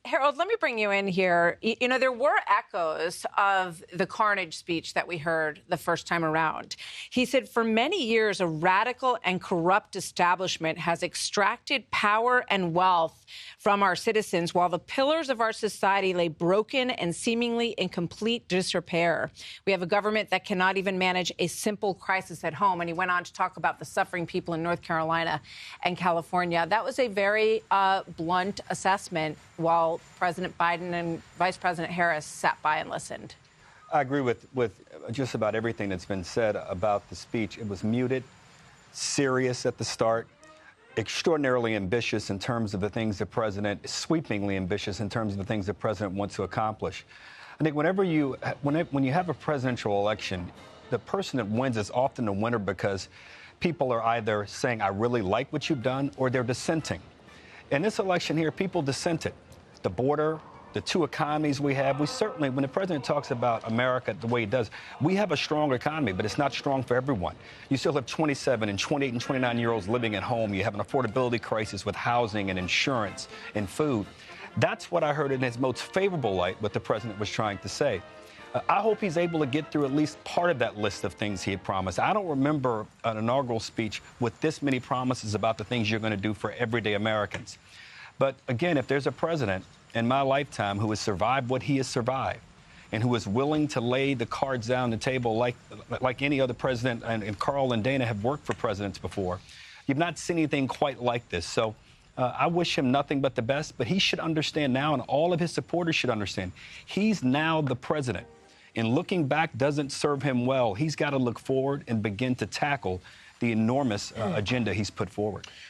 Harold, let me bring you in here. You know, there were echoes of the carnage speech that we heard the first time around. He said, for many years, a radical and corrupt establishment has extracted power and wealth from our citizens while the pillars of our society lay broken and seemingly in complete disrepair. We have a government that cannot even manage a simple crisis at home. And he went on to talk about the suffering people in North Carolina and California. That was a very blunt assessment while President Biden and Vice President Harris sat by and listened. I agree with just about everything that's been said about the speech. It was muted, serious at the start, extraordinarily ambitious in terms of the things the president, sweepingly ambitious in terms of the things the president wants to accomplish. I think when you have a presidential election, the person that wins is often the winner because people are either saying, I really like what you've done, or they're dissenting. In this election here, people dissented. The border, the two economies we have, we certainly, when the president talks about America the way he does, we have a strong economy, but it's not strong for everyone. You still have 27 and 28 and 29-year-olds living at home. You have an affordability crisis with housing and insurance and food. That's what I heard in his most favorable light, what the president was trying to say. I hope he's able to get through at least part of that list of things he had promised. I don't remember an inaugural speech with this many promises about the things you're going to do for everyday Americans. But again, if there's a president in my lifetime who has survived what he has survived and who is willing to lay the cards down on the table like any other president, and Carl and Dana have worked for presidents before, you've not seen anything quite like this. So I wish him nothing but the best, but he should understand now, and all of his supporters should understand, he's now the president. And looking back doesn't serve him well. He's got to look forward and begin to tackle the enormous agenda he's put forward.